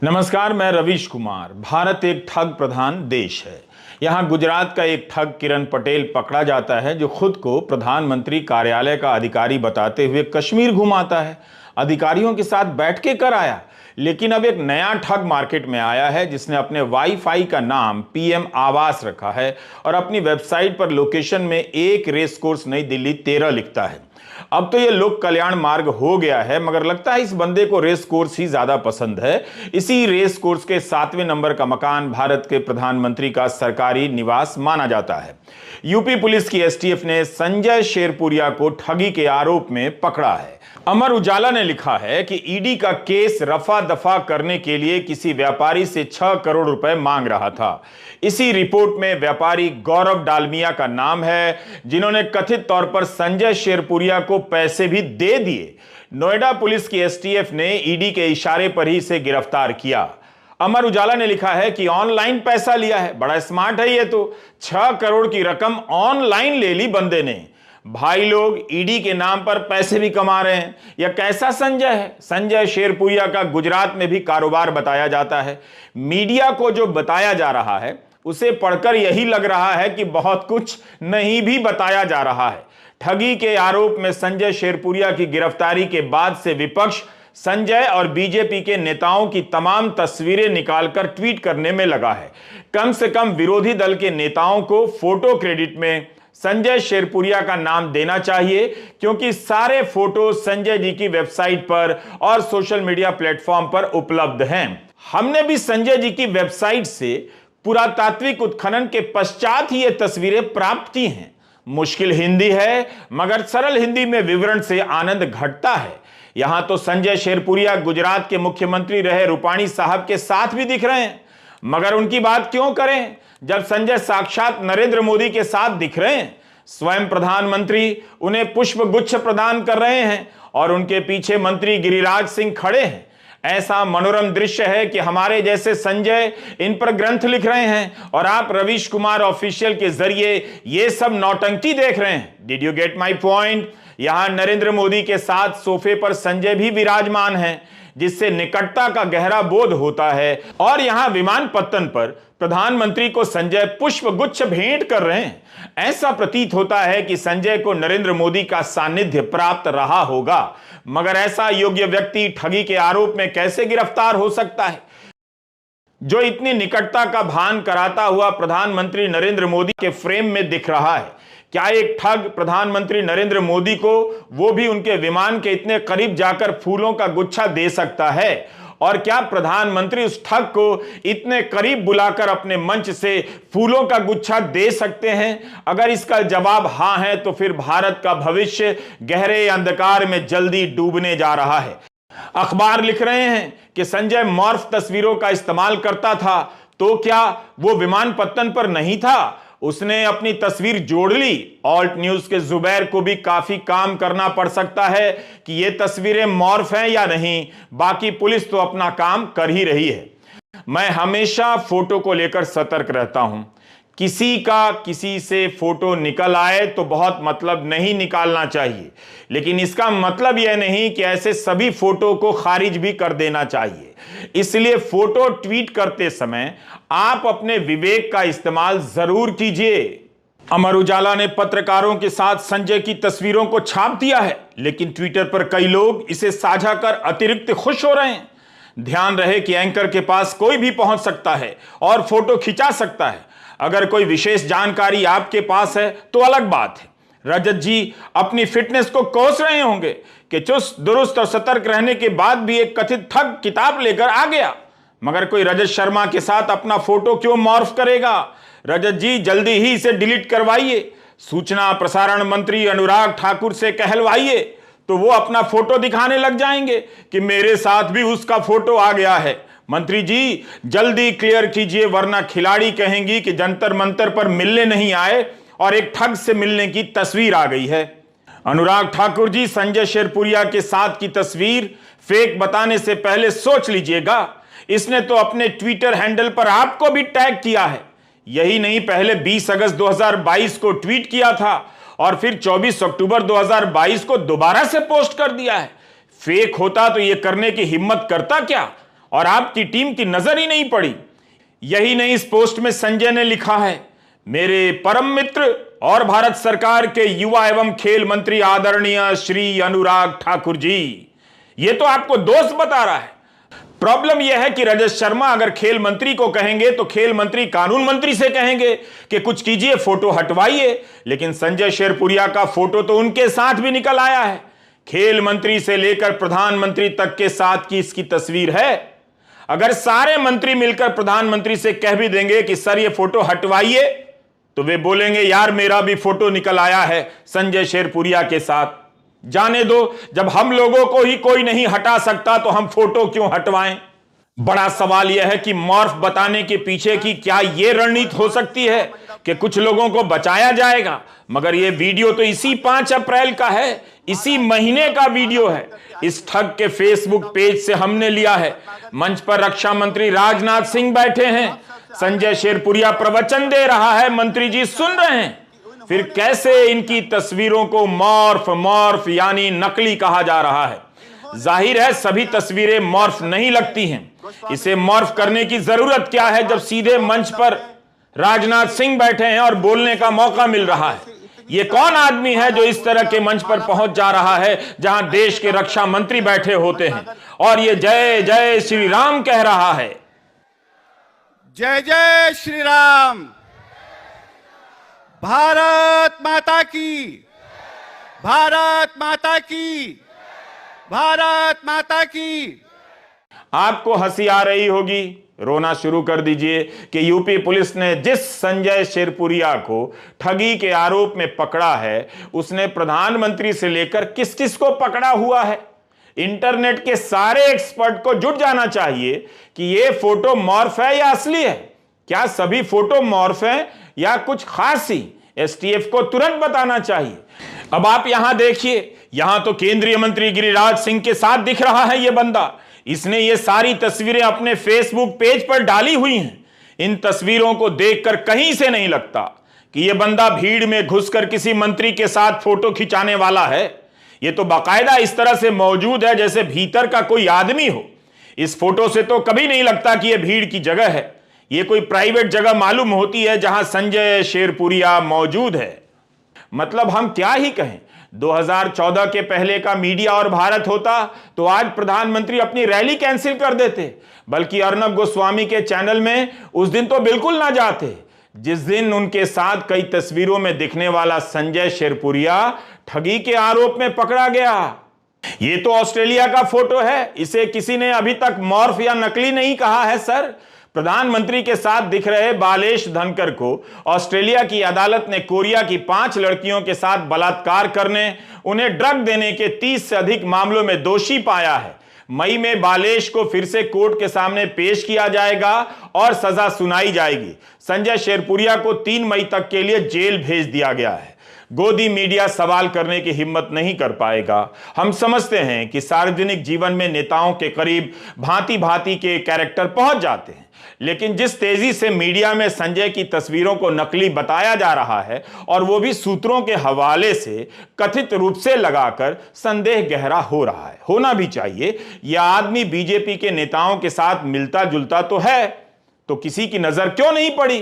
नमस्कार, मैं रवीश कुमार। भारत एक ठग प्रधान देश है। यहाँ गुजरात का एक ठग किरण पटेल पकड़ा जाता है जो खुद को प्रधानमंत्री कार्यालय का अधिकारी बताते हुए कश्मीर घुमाता है। अधिकारियों के साथ बैठ के कर आया। लेकिन अब एक नया ठग मार्केट में आया है जिसने अपने वाईफाई का नाम पीएम आवास रखा है और अपनी वेबसाइट पर लोकेशन में एक रेस कोर्स नई दिल्ली 13 लिखता है। अब तो ये लोक कल्याण मार्ग हो गया है, मगर लगता है इस बंदे को रेस कोर्स ही ज्यादा पसंद है। इसी रेस कोर्स के 7वें नंबर का मकान भारत के प्रधानमंत्री का सरकारी निवास माना जाता है। यूपी पुलिस की एसटीएफ ने संजय शेरपुरिया को ठगी के आरोप में पकड़ा है। अमर उजाला ने लिखा है कि ईडी का केस रफा दफा करने के लिए किसी व्यापारी से 6 करोड़ रुपए मांग रहा था। इसी रिपोर्ट में व्यापारी गौरव डालमिया का नाम है, जिन्होंने कथित तौर पर संजय शेरपुरिया को पैसे भी दे दिए। नोएडा पुलिस की एसटीएफ ने ईडी के इशारे पर ही इसे गिरफ्तार किया। अमर उजाला ने लिखा है कि ऑनलाइन पैसा लिया है। बड़ा स्मार्ट है ये तो। 6 करोड़ की रकम ऑनलाइन ले ली बंदे ने। भाई लोग ईडी के नाम पर पैसे भी कमा रहे हैं। यह कैसा संजय है? संजय शेरपुरिया का गुजरात में भी कारोबार बताया जाता है। मीडिया को जो बताया जा रहा है उसे पढ़कर यही लग रहा है कि बहुत कुछ नहीं भी बताया जा रहा है। ठगी के आरोप में संजय शेरपुरिया की गिरफ्तारी के बाद से विपक्ष संजय और बीजेपी के नेताओं की तमाम तस्वीरें निकालकर ट्वीट करने में लगा है। कम से कम विरोधी दल के नेताओं को फोटो क्रेडिट में संजय शेरपुरिया का नाम देना चाहिए, क्योंकि सारे फोटो संजय जी की वेबसाइट पर और सोशल मीडिया प्लेटफॉर्म पर उपलब्ध हैं। हमने भी संजय जी की वेबसाइट से पुरातात्विक उत्खनन के पश्चात ही ये तस्वीरें प्राप्त की हैं। मुश्किल हिंदी है, मगर सरल हिंदी में विवरण से आनंद घटता है। यहां तो संजय शेरपुरिया गुजरात के मुख्यमंत्री रहे रूपाणी साहब के साथ भी दिख रहे हैं, मगर उनकी बात क्यों करें जब संजय साक्षात नरेंद्र मोदी के साथ दिख रहे हैं। स्वयं प्रधानमंत्री उन्हें पुष्प गुच्छ प्रदान कर रहे हैं और उनके पीछे मंत्री गिरिराज सिंह खड़े हैं। ऐसा मनोरम दृश्य है कि हमारे जैसे संजय इन पर ग्रंथ लिख रहे हैं और आप रवीश कुमार ऑफिशियल के जरिए ये सब नौटंकी देख रहे हैं। Did you get my point? यहां नरेंद्र मोदी के साथ सोफे पर संजय भी विराजमान हैं, जिससे निकटता का गहरा बोध होता है। और यहां विमानपत्तन पर प्रधानमंत्री को संजय पुष्प गुच्छ भेंट कर रहे हैं। ऐसा प्रतीत होता है कि संजय को नरेंद्र मोदी का सानिध्य प्राप्त रहा होगा, मगर ऐसा योग्य व्यक्ति ठगी के आरोप में कैसे गिरफ्तार हो सकता है, जो इतनी निकटता का भान कराता हुआ प्रधानमंत्री नरेंद्र मोदी के फ्रेम में दिख रहा है? क्या एक ठग प्रधानमंत्री नरेंद्र मोदी को, वो भी उनके विमान के इतने करीब जाकर, फूलों का गुच्छा दे सकता है? और क्या प्रधानमंत्री उस ठग को इतने करीब बुलाकर अपने मंच से फूलों का गुच्छा दे सकते हैं? अगर इसका जवाब हां है तो फिर भारत का भविष्य गहरे अंधकार में जल्दी डूबने जा रहा है। अखबार लिख रहे हैं कि संजय मॉर्फ तस्वीरों का इस्तेमाल करता था, तो क्या वो विमानपत्तन पर नहीं था? उसने अपनी तस्वीर जोड़ ली। ऑल्ट न्यूज के जुबैर को भी काफी काम करना पड़ सकता है कि ये तस्वीरें मॉर्फ हैं या नहीं। बाकी पुलिस तो अपना काम कर ही रही है। मैं हमेशा फोटो को लेकर सतर्क रहता हूं। किसी का किसी से फोटो निकल आए तो बहुत मतलब नहीं निकालना चाहिए, लेकिन इसका मतलब यह नहीं कि ऐसे सभी फोटो को खारिज भी कर देना चाहिए। इसलिए फोटो ट्वीट करते समय आप अपने विवेक का इस्तेमाल जरूर कीजिए। अमर उजाला ने पत्रकारों के साथ संजय की तस्वीरों को छाप दिया है, लेकिन ट्विटर पर कई लोग इसे साझा कर अतिरिक्त खुश हो रहे हैं। ध्यान रहे कि एंकर के पास कोई भी पहुंच सकता है और फोटो खिंचा सकता है। अगर कोई विशेष जानकारी आपके पास है तो अलग बात है। रजत जी अपनी फिटनेस को कोस रहे होंगे कि चुस्त दुरुस्त और सतर्क रहने के बाद भी एक कथित ठग किताब लेकर आ गया, मगर कोई रजत शर्मा के साथ अपना फोटो क्यों मॉर्फ करेगा? रजत जी जल्दी ही इसे डिलीट करवाइए। सूचना प्रसारण मंत्री अनुराग ठाकुर से कहलवाइए तो वो अपना फोटो दिखाने लग जाएंगे कि मेरे साथ भी उसका फोटो आ गया है। मंत्री जी जल्दी क्लियर कीजिए, वरना खिलाड़ी कहेंगी कि जंतर मंतर पर मिलने नहीं आए और एक ठग से मिलने की तस्वीर आ गई है। अनुराग ठाकुर जी, संजय शेरपुरिया के साथ की तस्वीर फेक बताने से पहले सोच लीजिएगा। इसने तो अपने ट्विटर हैंडल पर आपको भी टैग किया है। यही नहीं, पहले 20 अगस्त 2022 को ट्वीट किया था और फिर 24 अक्टूबर 2022 को दोबारा से पोस्ट कर दिया है। फेक होता तो यह करने की हिम्मत करता क्या? और आपकी टीम की नजर ही नहीं पड़ी। यही नहीं, इस पोस्ट में संजय ने लिखा है, मेरे परम मित्र और भारत सरकार के युवा एवं खेल मंत्री आदरणीय श्री अनुराग ठाकुर जी, ये तो आपको दोस्त बता रहा है। प्रॉब्लम यह है कि रजत शर्मा अगर खेल मंत्री को कहेंगे तो खेल मंत्री कानून मंत्री से कहेंगे कि कुछ कीजिए, फोटो हटवाइए, लेकिन संजय शेरपुरिया का फोटो तो उनके साथ भी निकल आया है। खेल मंत्री से लेकर प्रधानमंत्री तक के साथ की इसकी तस्वीर है। अगर सारे मंत्री मिलकर प्रधानमंत्री से कह भी देंगे कि सर ये फोटो हटवाइए, तो वे बोलेंगे यार मेरा भी फोटो निकल आया है संजय शेरपुरिया के साथ। जाने दो, जब हम लोगों को ही कोई नहीं हटा सकता तो हम फोटो क्यों हटवाएं। बड़ा सवाल यह है कि मॉर्फ बताने के पीछे की क्या यह रणनीति हो सकती है कि कुछ लोगों को बचाया जाएगा। मगर यह वीडियो तो इसी 5 अप्रैल का है, इसी महीने का वीडियो है। इस ठग के फेसबुक पेज से हमने लिया है। मंच पर रक्षा मंत्री राजनाथ सिंह बैठे हैं, संजय शेरपुरिया प्रवचन दे रहा है, मंत्री जी सुन रहे हैं। फिर कैसे इनकी तस्वीरों को मॉर्फ यानी नकली कहा जा रहा है। जाहिर है सभी तस्वीरें मॉर्फ नहीं लगती हैं। इसे मॉर्फ करने की जरूरत क्या है जब सीधे मंच पर राजनाथ सिंह बैठे हैं और बोलने का मौका मिल रहा है। ये कौन आदमी है जो इस तरह के मंच पर पहुंच जा रहा है जहां देश के रक्षा मंत्री बैठे होते हैं और ये जय जय श्री राम कह रहा है। जय जय श्री राम, भारत माता की, भारत माता की, भारत माता की। आपको हंसी आ रही होगी, रोना शुरू कर दीजिए कि यूपी पुलिस ने जिस संजय शेरपुरिया को ठगी के आरोप में पकड़ा है, उसने प्रधानमंत्री से लेकर किस किस को पकड़ा हुआ है। इंटरनेट के सारे एक्सपर्ट को जुट जाना चाहिए कि यह फोटो मॉर्फ है या असली है। क्या सभी फोटो मॉर्फ है या कुछ खास ही? एसटीएफ को तुरंत बताना चाहिए। अब आप यहां देखिए, यहां तो केंद्रीय मंत्री गिरिराज सिंह के साथ दिख रहा है यह बंदा। इसने ये सारी तस्वीरें अपने फेसबुक पेज पर डाली हुई हैं। इन तस्वीरों को देखकर कहीं से नहीं लगता कि यह बंदा भीड़ में घुसकर किसी मंत्री के साथ फोटो खिंचाने वाला है। यह तो बाकायदा इस तरह से मौजूद है जैसे भीतर का कोई आदमी हो। इस फोटो से तो कभी नहीं लगता कि यह भीड़ की जगह है। यह कोई प्राइवेट जगह मालूम होती है जहां संजय शेरपुरिया मौजूद है। मतलब हम क्या ही कहें, 2014 के पहले का मीडिया और भारत होता तो आज प्रधानमंत्री अपनी रैली कैंसिल कर देते, बल्कि अर्नब गोस्वामी के चैनल में उस दिन तो बिल्कुल ना जाते जिस दिन उनके साथ कई तस्वीरों में दिखने वाला संजय शेरपुरिया ठगी के आरोप में पकड़ा गया। ये तो ऑस्ट्रेलिया का फोटो है, इसे किसी ने अभी तक मॉर्फ या नकली नहीं कहा है। सर, प्रधानमंत्री के साथ दिख रहे बालेश धनकर को ऑस्ट्रेलिया की अदालत ने कोरिया की 5 लड़कियों के साथ बलात्कार करने, उन्हें ड्रग देने के 30 से अधिक मामलों में दोषी पाया है। मई में बालेश को फिर से कोर्ट के सामने पेश किया जाएगा और सजा सुनाई जाएगी। संजय शेरपुरिया को 3 मई तक के लिए जेल भेज दिया गया है। गोदी मीडिया सवाल करने की हिम्मत नहीं कर पाएगा। हम समझते हैं कि सार्वजनिक जीवन में नेताओं के करीब भांति भांति के कैरेक्टर पहुंच जाते हैं, लेकिन जिस तेजी से मीडिया में संजय की तस्वीरों को नकली बताया जा रहा है और वो भी सूत्रों के हवाले से कथित रूप से लगाकर, संदेह गहरा हो रहा है। होना भी चाहिए। यह आदमी बीजेपी के नेताओं के साथ मिलता जुलता तो है, तो किसी की नजर क्यों नहीं पड़ी?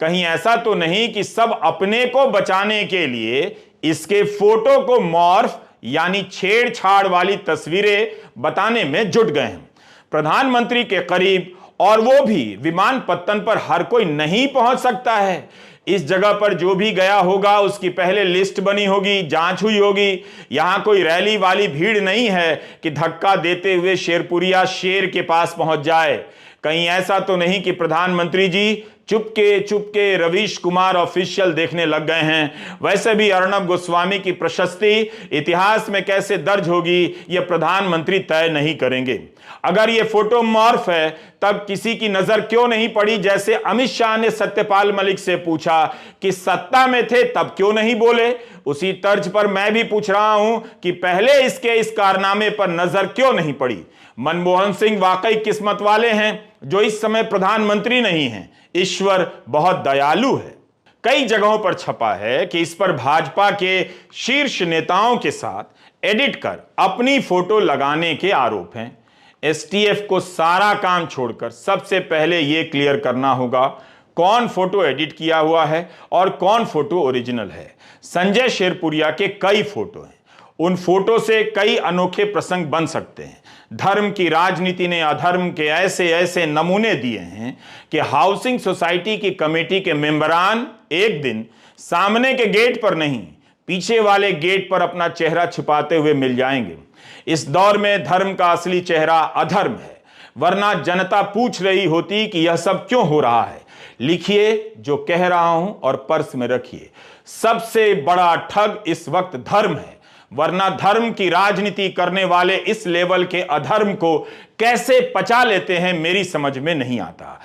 कहीं ऐसा तो नहीं कि सब अपने को बचाने के लिए इसके फोटो को मॉर्फ यानी छेड़छाड़ वाली तस्वीरें बताने में जुट गए हैं। प्रधानमंत्री के करीब, और वो भी विमानपत्तन पर हर कोई नहीं पहुंच सकता है। इस जगह पर जो भी गया होगा उसकी पहले लिस्ट बनी होगी, जांच हुई होगी। यहां कोई रैली वाली भीड़ नहीं है कि धक्का देते हुए शेरपुरिया शेर के पास पहुंच जाए। कहीं ऐसा तो नहीं कि प्रधानमंत्री जी चुपके चुपके रवीश कुमार ऑफिशियल देखने लग गए हैं। वैसे भी अर्नब गोस्वामी की प्रशस्ति इतिहास में कैसे दर्ज होगी यह प्रधानमंत्री तय नहीं करेंगे। अगर यह फोटो मॉर्फ है तब किसी की नजर क्यों नहीं पड़ी? जैसे अमित शाह ने सत्यपाल मलिक से पूछा कि सत्ता में थे तब क्यों नहीं बोले, उसी तर्ज पर मैं भी पूछ रहा हूं कि पहले इसके इस कारनामे पर नजर क्यों नहीं पड़ी। मनमोहन सिंह वाकई किस्मत वाले हैं जो इस समय प्रधानमंत्री नहीं हैं। ईश्वर बहुत दयालु है। कई जगहों पर छपा है कि इस पर भाजपा के शीर्ष नेताओं के साथ एडिट कर अपनी फोटो लगाने के आरोप हैं। एसटीएफ को सारा काम छोड़कर सबसे पहले यह क्लियर करना होगा कौन फोटो एडिट किया हुआ है और कौन फोटो ओरिजिनल है। संजय शेरपुरिया के कई फोटो हैं, उन फोटो से कई अनोखे प्रसंग बन सकते हैं। धर्म की राजनीति ने अधर्म के ऐसे ऐसे नमूने दिए हैं कि हाउसिंग सोसाइटी की कमेटी के मेंबरान एक दिन सामने के गेट पर नहीं, पीछे वाले गेट पर अपना चेहरा छुपाते हुए मिल जाएंगे। इस दौर में धर्म का असली चेहरा अधर्म है, वरना जनता पूछ रही होती कि यह सब क्यों हो रहा है। लिखिए जो कह रहा हूं और पर्स में रखिए, सबसे बड़ा ठग इस वक्त धर्म है, वरना धर्म की राजनीति करने वाले इस लेवल के अधर्म को कैसे पचा लेते हैं मेरी समझ में नहीं आता।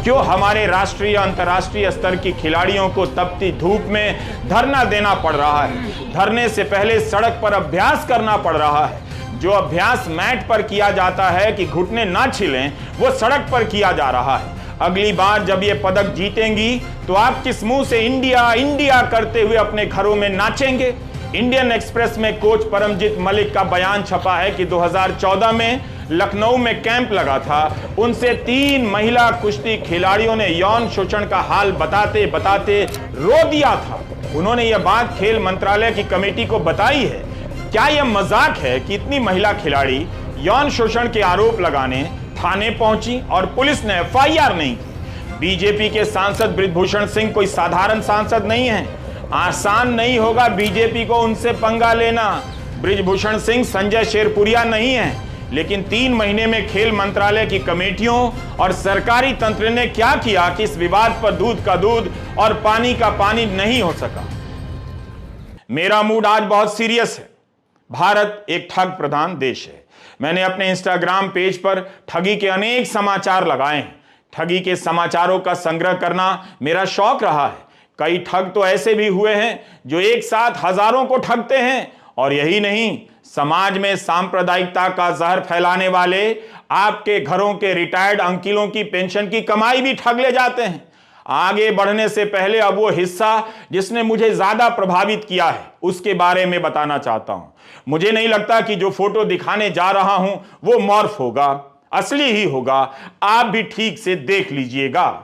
क्यों हमारे राष्ट्रीय अंतर्राष्ट्रीय स्तर की खिलाड़ियों को तपती धूप में धरना देना पड़ रहा है? धरने से पहले सड़क पर अभ्यास करना पड़ रहा है। जो अभ्यास मैट पर किया जाता है कि घुटने ना छिलें, वो सड़क पर किया जा रहा है। अगली बार जब ये पदक जीतेंगी तो आप किस मुंह से इंडिया इंडिया करते हुए अपने घरों में नाचेंगे? इंडियन एक्सप्रेस में कोच परमजीत मलिक का बयान छपा है कि 2014 में लखनऊ में कैंप लगा था, उनसे 3 महिला कुश्ती खिलाड़ियों ने यौन शोषण का हाल बताते बताते रो दिया था। उन्होंने यह बात खेल मंत्रालय की कमेटी को बताई है। क्या यह मजाक है कि इतनी महिला खिलाड़ी यौन शोषण के आरोप लगाने थाने पहुंची और पुलिस ने एफआईआर नहीं की? बीजेपी के सांसद बृजभूषण सिंह कोई साधारण सांसद नहीं है। आसान नहीं होगा बीजेपी को उनसे पंगा लेना। बृजभूषण सिंह संजय शेरपुरिया नहीं है, लेकिन 3 महीने में खेल मंत्रालय की कमेटियों और सरकारी तंत्र ने क्या किया कि इस विवाद पर दूध का दूध और पानी का पानी नहीं हो सका। मेरा मूड आज बहुत सीरियस है। भारत एक ठग प्रधान देश है। मैंने अपने इंस्टाग्राम पेज पर ठगी के अनेक समाचार लगाए हैं। ठगी के समाचारों का संग्रह करना मेरा शौक रहा है। कई ठग तो ऐसे भी हुए हैं जो एक साथ हजारों को ठगते हैं। और यही नहीं, समाज में सांप्रदायिकता का जहर फैलाने वाले आपके घरों के रिटायर्ड अंकिलों की पेंशन की कमाई भी ठग ले जाते हैं। आगे बढ़ने से पहले अब वो हिस्सा जिसने मुझे ज्यादा प्रभावित किया है उसके बारे में बताना चाहता हूं। मुझे नहीं लगता कि जो फोटो दिखाने जा रहा हूं वो मॉर्फ होगा, असली ही होगा। आप भी ठीक से देख लीजिएगा।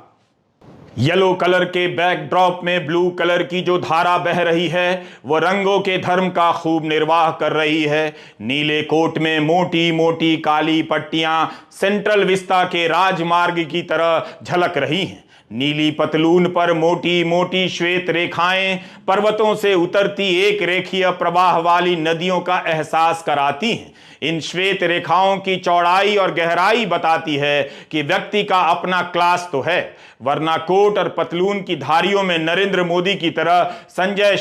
येलो कलर के बैकड्रॉप में ब्लू कलर की जो धारा बह रही है वो रंगों के धर्म का खूब निर्वाह कर रही है। नीले कोट में मोटी मोटी काली पट्टियां सेंट्रल विस्ता के राजमार्ग की तरह झलक रही हैं। नीली पतलून पर मोटी मोटी श्वेत रेखाएं पर्वतों से उतरती एक रेखीय प्रवाह वाली नदियों का एहसास कराती हैं। इन श्वेत रेखाओं की चौड़ाई और गहराई बताती है कि व्यक्ति का अपना क्लास तो है, वरना कोट और पतलून की धारियों में नरेंद्र मोदी की तरह संजय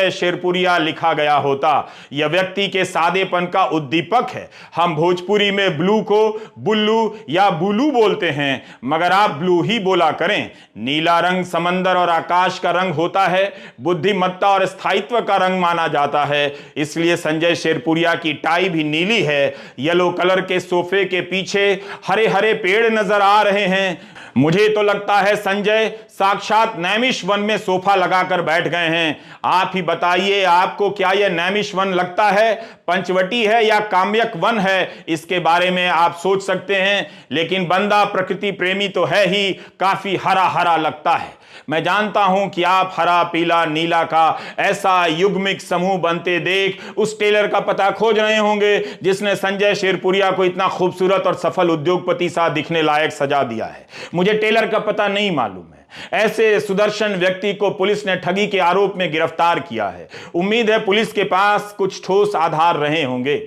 शेरपुरिया लिखा गया होता। यह व्यक्ति के सादेपन का उद्दीपक है। हम भोजपुरी में ब्लू को बुल्लू या बुलू बोलते हैं, मगर आप ब्लू ही बोला करें। नीला रंग समंदर और आकाश का रंग होता है, बुद्धिमत्ता और स्थायित्व का रंग माना जाता है। इसलिए संजय शेरपुरिया की टाई भी नीली है। येलो कलर के सोफे के पीछे हरे हरे पेड़ नजर आ रहे हैं। मुझे तो लगता है संजय साक्षात नैमिष वन में सोफा लगाकर बैठ गए हैं। आप ही बताइए, आपको क्या यह नैमिष वन लगता है, पंचवटी है या काम्यक वन है? इसके बारे में आप सोच सकते हैं, लेकिन बंदा प्रकृति प्रेमी तो है ही, काफी हरा हरा लगता है। मैं जानता हूं कि आप हरा पीला नीला का ऐसा युग्मिक समूह बनते देख उस टेलर का पता खोज रहे होंगे जिसने संजय शेरपुरिया को इतना खूबसूरत और सफल उद्योगपति सा दिखने लायक सजा दिया है। मुझे टेलर का पता नहीं मालूम है। ऐसे सुदर्शन व्यक्ति को पुलिस ने ठगी के आरोप में गिरफ्तार किया है। उम्मीद है पुलिस के पास कुछ ठोस आधार रहे होंगे।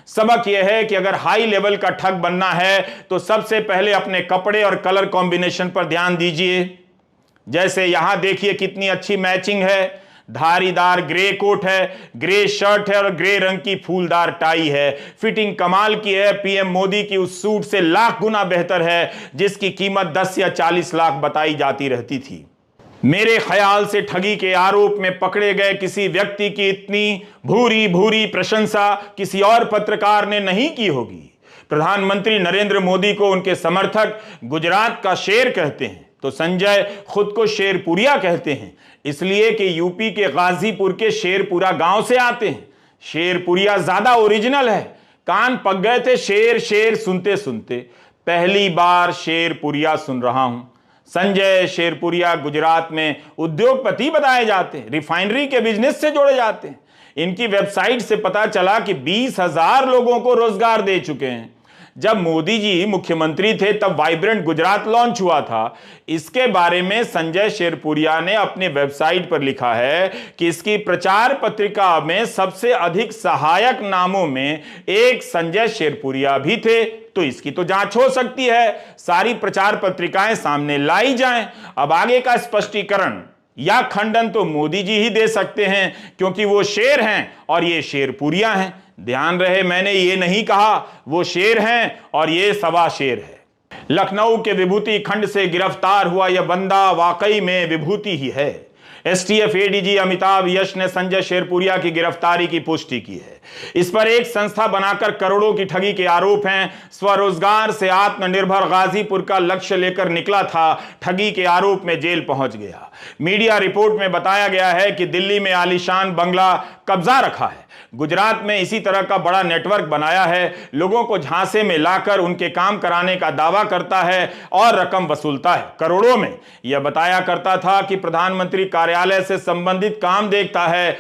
सबक यह है कि अगर हाई लेवल का ठग बनना है तो सबसे पहले अपने कपड़े और कलर कॉम्बिनेशन पर ध्यान दीजिए। जैसे यहां देखिए कितनी अच्छी मैचिंग है। धारीदार ग्रे कोट है, ग्रे शर्ट है और ग्रे रंग की फूलदार टाई है। फिटिंग कमाल की है। पीएम मोदी की उस सूट से लाख गुना बेहतर है जिसकी कीमत 10 या 40 लाख बताई जाती रहती थी। मेरे ख्याल से ठगी के आरोप में पकड़े गए किसी व्यक्ति की इतनी भूरी भूरी प्रशंसा किसी और पत्रकार ने नहीं की होगी। प्रधानमंत्री नरेंद्र मोदी को उनके समर्थक गुजरात का शेर कहते हैं, तो संजय खुद को शेरपुरिया कहते हैं, इसलिए कि यूपी के गाजीपुर के शेरपुरा गांव से आते हैं। शेरपुरिया ज्यादा ओरिजिनल है। कान पक गए थे शेर शेर सुनते सुनते, पहली बार शेरपुरिया सुन रहा हूं। संजय शेरपुरिया गुजरात में उद्योगपति बताए जाते हैं, रिफाइनरी के बिजनेस से जोड़े जाते हैं। इनकी वेबसाइट से पता चला कि 20,000 लोगों को रोजगार दे चुके हैं। जब मोदी जी मुख्यमंत्री थे तब वाइब्रेंट गुजरात लॉन्च हुआ था। इसके बारे में संजय शेरपुरिया ने अपने वेबसाइट पर लिखा है कि इसकी प्रचार पत्रिका में सबसे अधिक सहायक नामों में एक संजय शेरपुरिया भी थे। तो इसकी तो जांच हो सकती है, सारी प्रचार पत्रिकाएं सामने लाई जाएं। अब आगे का स्पष्टीकरण या खंडन तो मोदी जी ही दे सकते हैं, क्योंकि वो शेर हैं और ये शेरपुरिया हैं। ध्यान रहे, मैंने ये नहीं कहा वो शेर हैं और ये सवा शेर है। लखनऊ के विभूति खंड से गिरफ्तार हुआ यह बंदा वाकई में विभूति ही है। एसटीएफ एडीजी अमिताभ यश ने संजय शेरपुरिया की गिरफ्तारी की पुष्टि की है। इस पर एक संस्था बनाकर करोड़ों की ठगी के आरोप हैं। स्वरोजगार से आत्मनिर्भर गाजीपुर का लक्ष्य लेकर निकला था, ठगी के आरोप में जेल पहुंच गया। मीडिया रिपोर्ट में बताया गया है कि दिल्ली में आलीशान बंगला कब्जा रखा है, गुजरात में इसी तरह का बड़ा नेटवर्क बनाया है, लोगों को झांसे में लाकर उनके काम कराने का दावा करता है और रकम वसूलता है करोड़ों में। यह बताया करता था कि प्रधानमंत्री कार्यालय से संबंधित काम देखता है,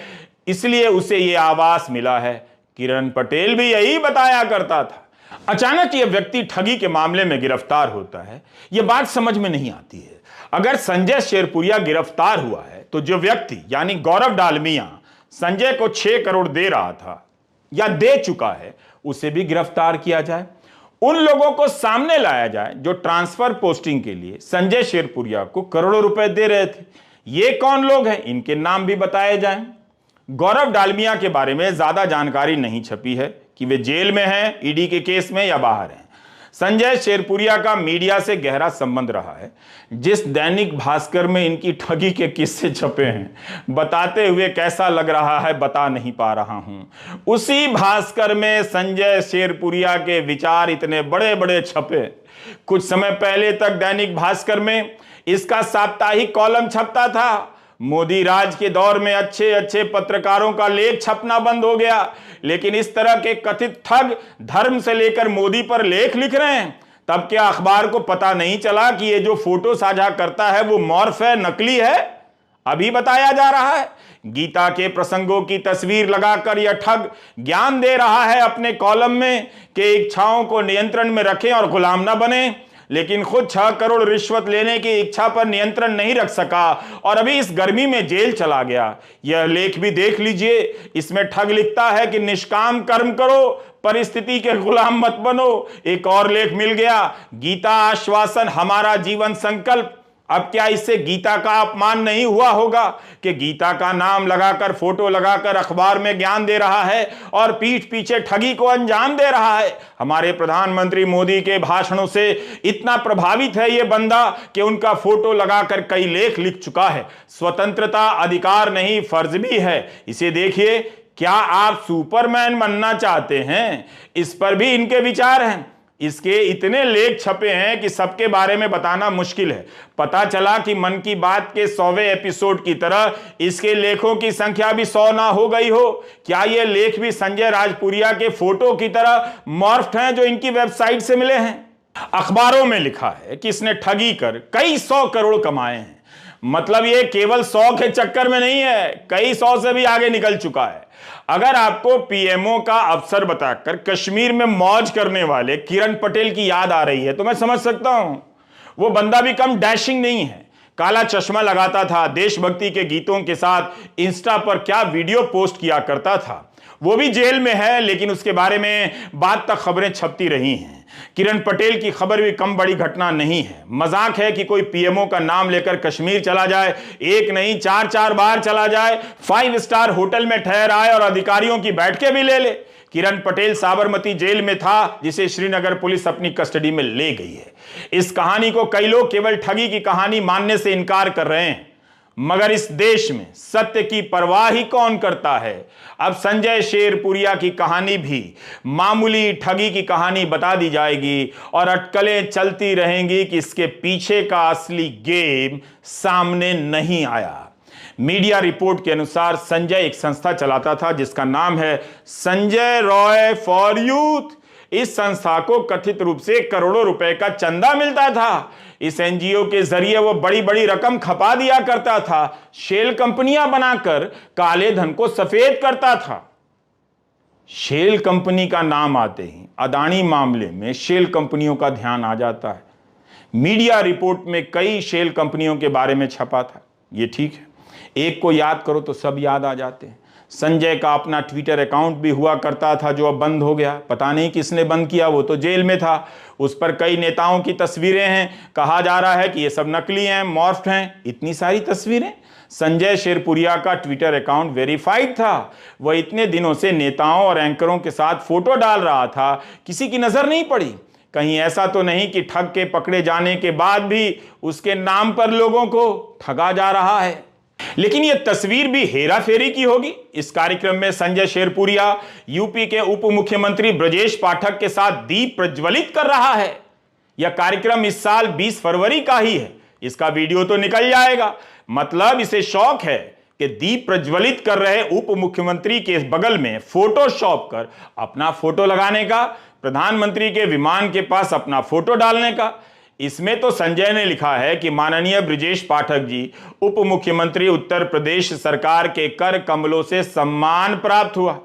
इसलिए उसे यह आवास मिला है। किरण पटेल भी यही बताया करता था। अचानक यह व्यक्ति ठगी के मामले में गिरफ्तार होता है, यह बात समझ में नहीं आती है। अगर संजय शेरपुरिया गिरफ्तार हुआ है तो जो व्यक्ति यानी गौरव डालमिया संजय को 6 करोड़ दे रहा था या दे चुका है, उसे भी गिरफ्तार किया जाए। उन लोगों को सामने लाया जाए जो ट्रांसफर पोस्टिंग के लिए संजय शेरपुरिया को करोड़ों रुपए दे रहे थे। ये कौन लोग हैं, इनके नाम भी बताए जाएं। गौरव डालमिया के बारे में ज्यादा जानकारी नहीं छपी है कि वे जेल में हैं, ईडी के केस में या बाहर हैं। संजय शेरपुरिया का मीडिया से गहरा संबंध रहा है। जिस दैनिक भास्कर में इनकी ठगी के किस्से छपे हैं, बताते हुए कैसा लग रहा है बता नहीं पा रहा हूं। उसी भास्कर में संजय शेरपुरिया के विचार इतने बड़े बड़े छपे। कुछ समय पहले तक दैनिक भास्कर में इसका साप्ताहिक कॉलम छपता था। मोदी राज के दौर में अच्छे अच्छे पत्रकारों का लेख छपना बंद हो गया, लेकिन इस तरह के कथित ठग धर्म से लेकर मोदी पर लेख लिख रहे हैं। तब क्या अखबार को पता नहीं चला कि ये जो फोटो साझा करता है वो मॉर्फ है, नकली है? अभी बताया जा रहा है। गीता के प्रसंगों की तस्वीर लगाकर यह ठग ज्ञान दे रहा है अपने कॉलम में कि इच्छाओं को नियंत्रण में रखें और गुलाम ना बने, लेकिन खुद 6 करोड़ रिश्वत लेने की इच्छा पर नियंत्रण नहीं रख सका और अभी इस गर्मी में जेल चला गया। यह लेख भी देख लीजिए, इसमें ठग लिखता है कि निष्काम कर्म करो, परिस्थिति के गुलाम मत बनो। एक और लेख मिल गया, गीता आश्वासन हमारा जीवन संकल्प। अब क्या इससे गीता का अपमान नहीं हुआ होगा कि गीता का नाम लगाकर फोटो लगाकर अखबार में ज्ञान दे रहा है और पीठ पीछे ठगी को अंजाम दे रहा है। हमारे प्रधानमंत्री मोदी के भाषणों से इतना प्रभावित है ये बंदा कि उनका फोटो लगाकर कई लेख लिख चुका है। स्वतंत्रता अधिकार नहीं, फर्ज भी है। इसे देखिए, क्या आप सुपरमैन बनना चाहते हैं? इस पर भी इनके विचार हैं। इसके इतने लेख छपे हैं कि सबके बारे में बताना मुश्किल है। पता चला कि मन की बात के 100वें एपिसोड की तरह इसके लेखों की संख्या भी 100 ना हो गई हो। क्या ये लेख भी संजय राजपुरिया के फोटो की तरह मॉर्फ्ड हैं जो इनकी वेबसाइट से मिले हैं? अखबारों में लिखा है कि इसने ठगी कर कई 100 करोड़ कमाए हैं। मतलब ये केवल 100 के चक्कर में नहीं है, कई 100 से भी आगे निकल चुका है। अगर आपको पीएमओ का अफसर बताकर कश्मीर में मौज करने वाले किरण पटेल की याद आ रही है तो मैं समझ सकता हूं। वो बंदा भी कम डैशिंग नहीं है। काला चश्मा लगाता था, देशभक्ति के गीतों के साथ इंस्टा पर क्या वीडियो पोस्ट किया करता था। वो भी जेल में है, लेकिन उसके बारे में बाद तक खबरें छपती रही हैं। किरण पटेल की खबर भी कम बड़ी घटना नहीं है। मजाक है कि कोई पीएमओ का नाम लेकर कश्मीर चला जाए, एक नहीं 4-4 बार चला जाए, 5 स्टार होटल में ठहर आए और अधिकारियों की बैठकें भी ले ले। किरण पटेल साबरमती जेल में था, जिसे श्रीनगर पुलिस अपनी कस्टडी में ले गई है। इस कहानी को कई लोग केवल ठगी की कहानी मानने से इनकार कर रहे हैं, मगर इस देश में सत्य की परवाह ही कौन करता है? अब संजय शेरपुरिया की कहानी भी मामूली ठगी की कहानी बता दी जाएगी और अटकलें चलती रहेंगी कि इसके पीछे का असली गेम सामने नहीं आया। मीडिया रिपोर्ट के अनुसार संजय एक संस्था चलाता था जिसका नाम है संजय रॉय फॉर यूथ। इस संस्था को कथित रूप से करोड़ों रुपए का चंदा मिलता था। इस एनजीओ के जरिए वो बड़ी बड़ी रकम खपा दिया करता था, शेल कंपनियां बनाकर काले धन को सफेद करता था। शेल कंपनी का नाम आते ही अदानी मामले में शेल कंपनियों का ध्यान आ जाता है। मीडिया रिपोर्ट में कई शेल कंपनियों के बारे में छपा था, ये ठीक है, एक को याद करो तो सब याद आ जाते हैं। संजय का अपना ट्विटर अकाउंट भी हुआ करता था जो अब बंद हो गया, पता नहीं किसने बंद किया, वो तो जेल में था। उस पर कई नेताओं की तस्वीरें हैं, कहा जा रहा है कि ये सब नकली हैं, मॉर्फ्ड हैं, इतनी सारी तस्वीरें। संजय शेरपुरिया का ट्विटर अकाउंट वेरीफाइड था। वह इतने दिनों से नेताओं और एंकरों के साथ फोटो डाल रहा था, किसी की नजर नहीं पड़ी। कहीं ऐसा तो नहीं कि ठग के पकड़े जाने के बाद भी उसके नाम पर लोगों को ठगा जा रहा है। लेकिन यह तस्वीर भी हेरा फेरी की होगी। इस कार्यक्रम में संजय शेरपुरिया यूपी के उप मुख्यमंत्री ब्रजेश पाठक के साथ दीप प्रज्वलित कर रहा है। यह कार्यक्रम इस साल 20 फरवरी का ही है। इसका वीडियो तो निकल जाएगा, मतलब इसे शौक है कि दीप प्रज्वलित कर रहे उप मुख्यमंत्री के बगल में फोटोशॉप कर अपना फोटो लगाने का, प्रधानमंत्री के विमान के पास अपना फोटो डालने का। इसमें तो संजय ने लिखा है कि माननीय ब्रजेश पाठक जी, उप मुख्यमंत्री, उत्तर प्रदेश सरकार के कर कमलों से सम्मान प्राप्त हुआ।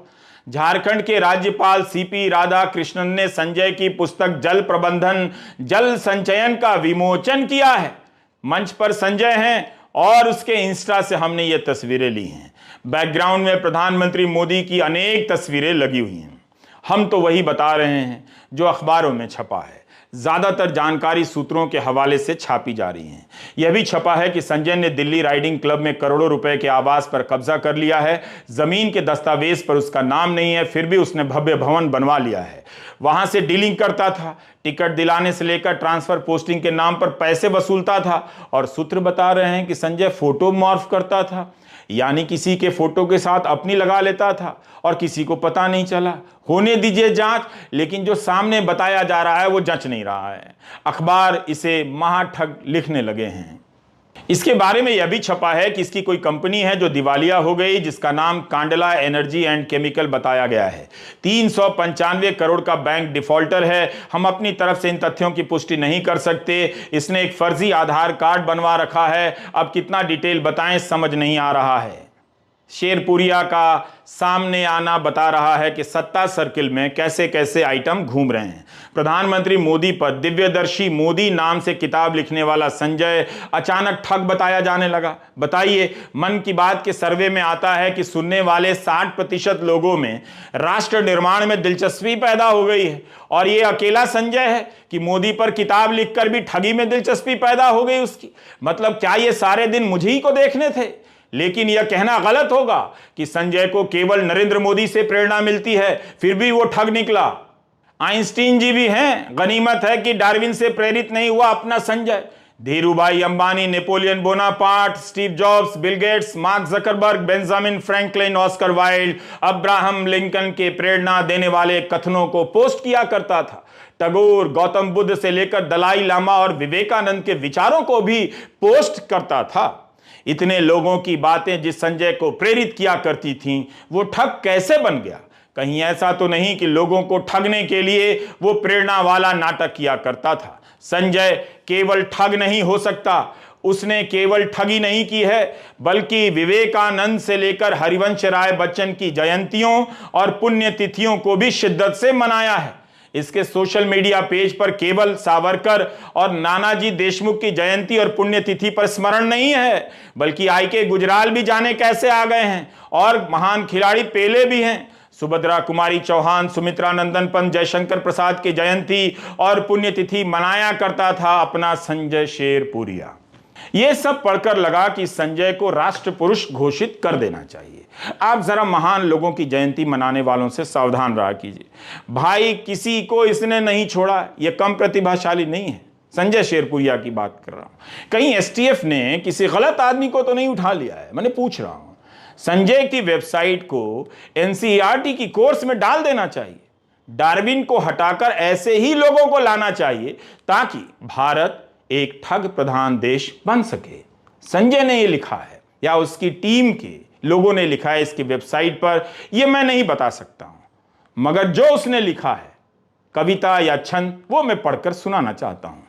झारखंड के राज्यपाल सीपी राधाकृष्णन ने संजय की पुस्तक जल प्रबंधन जल संचयन का विमोचन किया है। मंच पर संजय हैं और उसके इंस्टा से हमने ये तस्वीरें ली हैं। बैकग्राउंड में प्रधानमंत्री मोदी की अनेक तस्वीरें लगी हुई हैं। हम तो वही बता रहे हैं जो अखबारों में छपा है। ज्यादातर जानकारी सूत्रों के हवाले से छापी जा रही है। यह भी छपा है कि संजय ने दिल्ली राइडिंग क्लब में करोड़ों रुपए के आवास पर कब्जा कर लिया है। जमीन के दस्तावेज पर उसका नाम नहीं है, फिर भी उसने भव्य भवन बनवा लिया है। वहां से डीलिंग करता था, टिकट दिलाने से लेकर ट्रांसफर पोस्टिंग के नाम पर पैसे वसूलता था। और सूत्र बता रहे हैं कि संजय फोटो मॉर्फ करता था, यानी किसी के फोटो के साथ अपनी लगा लेता था और किसी को पता नहीं चला। होने दीजिए जांच, लेकिन जो सामने बताया जा रहा है वो जंच नहीं रहा है। अखबार इसे महाठग लिखने लगे हैं। इसके बारे में यह भी छपा है कि इसकी कोई कंपनी है जो दिवालिया हो गई, जिसका नाम कांडला एनर्जी एंड केमिकल बताया गया है। 395 करोड़ का बैंक डिफॉल्टर है। हम अपनी तरफ से इन तथ्यों की पुष्टि नहीं कर सकते। इसने एक फर्जी आधार कार्ड बनवा रखा है, अब कितना डिटेल बताएं समझ नहीं आ रहा है। शेरपुरिया का सामने आना बता रहा है कि सत्ता सर्किल में कैसे कैसे आइटम घूम रहे हैं। प्रधानमंत्री मोदी पर दिव्यदर्शी मोदी नाम से किताब लिखने वाला संजय अचानक ठग बताया जाने लगा। बताइए, मन की बात के सर्वे में आता है कि सुनने वाले 60% लोगों में राष्ट्र निर्माण में दिलचस्पी पैदा हो गई है, और ये अकेला संजय है कि मोदी पर किताब लिखकर भी ठगी में दिलचस्पी पैदा हो गई उसकी। मतलब क्या ये सारे दिन मुझे ही को देखने थे? लेकिन यह कहना गलत होगा कि संजय को केवल नरेंद्र मोदी से प्रेरणा मिलती है, फिर भी वो ठग निकला। आइंस्टीन जी भी हैं। गनीमत है कि डार्विन से प्रेरित नहीं हुआ अपना Sanjay. Dhirubhai Ambani, Napoleon Bonaparte, Steve jobs, Bill Gates, mark Zuckerberg, Benjamin Franklin, Oscar Wilde, Abraham Lincoln के प्रेरणा देने वाले कथनों को पोस्ट किया करता था। टैगोर, गौतम बुद्ध से लेकर दलाई लामा और विवेकानंद के विचारों को भी पोस्ट करता था। इतने लोगों की बातें जिस संजय को प्रेरित किया करती थीं, वो ठग कैसे बन गया? कहीं ऐसा तो नहीं कि लोगों को ठगने के लिए वो प्रेरणा वाला नाटक किया करता था? संजय केवल ठग नहीं हो सकता। उसने केवल ठगी नहीं की है, बल्कि विवेकानंद से लेकर हरिवंश राय बच्चन की जयंतियों और पुण्यतिथियों को भी शिद्दत से मनाया है। इसके सोशल मीडिया पेज पर केवल सावरकर और नानाजी देशमुख की जयंती और पुण्यतिथि पर स्मरण नहीं है, बल्कि आईके गुजराल भी जाने कैसे आ गए हैं, और महान खिलाड़ी पेले भी हैं। सुभद्रा कुमारी चौहान, सुमित्रा नंदन पंत, जयशंकर प्रसाद की जयंती और पुण्यतिथि मनाया करता था अपना संजय शेरपुरिया। यह सब पढ़कर लगा कि संजय को राष्ट्र पुरुष घोषित कर देना चाहिए। आप जरा महान लोगों की जयंती मनाने वालों से सावधान रहा कीजिए। भाई, किसी को इसने नहीं छोड़ा। यह कम प्रतिभाशाली नहीं है। संजय शेरपुरिया की बात कर रहा हूं। कहीं एसटीएफ ने किसी गलत आदमी को तो नहीं उठा लिया है? मैंने पूछ रहा हूं। संजय की वेबसाइट को एनसीईआरटी की कोर्स में डाल देना चाहिए। डार्विन को हटाकर ऐसे ही लोगों को लाना चाहिए ताकि भारत एक ठग प्रधान देश बन सके। संजय ने यह लिखा है। या उसकी टीम के लोगों ने लिखा है इसकी वेबसाइट पर, यह मैं नहीं बता सकता हूं, मगर जो उसने लिखा है कविता या छंद वो मैं पढ़कर सुनाना चाहता हूं।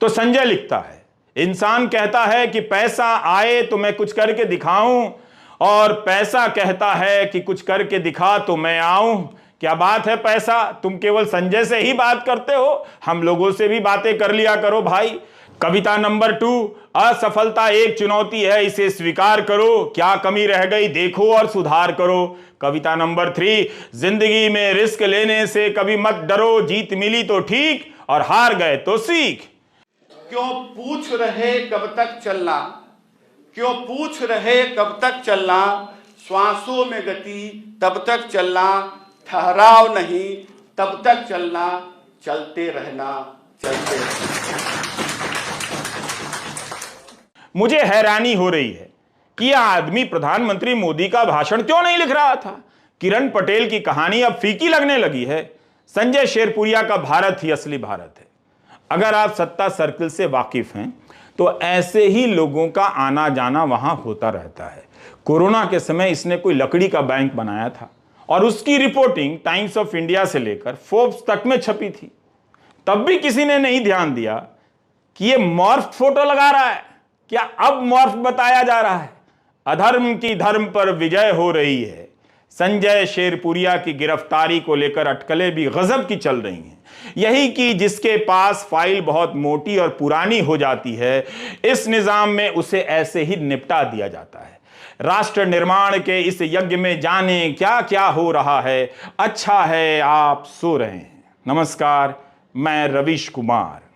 तो संजय लिखता है, इंसान कहता है कि पैसा आए तो मैं कुछ करके दिखाऊं, और पैसा कहता है कि कुछ करके दिखा तो मैं आऊं। क्या बात है पैसा, तुम केवल संजय से ही बात करते हो, हम लोगों से भी बातें कर लिया करो भाई। कविता नंबर 2, असफलता एक चुनौती है, इसे स्वीकार करो, क्या कमी रह गई देखो और सुधार करो। कविता नंबर 3, जिंदगी में रिस्क लेने से कभी मत डरो, जीत मिली तो ठीक और हार गए तो सीख। क्यों पूछ रहे कब तक चलना, क्यों पूछ रहे कब तक चलना, श्वासों में गति तब तक चलना, ठहराव नहीं तब तक चलना, चलते रहना चलते रहना। मुझे हैरानी हो रही है कि यह आदमी प्रधानमंत्री मोदी का भाषण क्यों नहीं लिख रहा था। किरण पटेल की कहानी अब फीकी लगने लगी है। संजय शेरपुरिया का भारत ही असली भारत है। अगर आप सत्ता सर्किल से वाकिफ हैं तो ऐसे ही लोगों का आना जाना वहां होता रहता है। कोरोना के समय इसने कोई लकड़ी का बैंक बनाया था और उसकी रिपोर्टिंग टाइम्स ऑफ इंडिया से लेकर फोर्ब्स तक में छपी थी। तब भी किसी ने नहीं ध्यान दिया कि यह मॉर्फ फोटो लगा रहा है। क्या अब मॉर्फ बताया जा रहा है? अधर्म की धर्म पर विजय हो रही है। संजय शेरपुरिया की गिरफ्तारी को लेकर अटकलें भी गजब की चल रही हैं। यही कि जिसके पास फाइल बहुत मोटी और पुरानी हो जाती है, इस निजाम में उसे ऐसे ही निपटा दिया जाता है। राष्ट्र निर्माण के इस यज्ञ में जाने क्या क्या हो रहा है। अच्छा है आप सो रहे हैं। नमस्कार, मैं रवीश कुमार।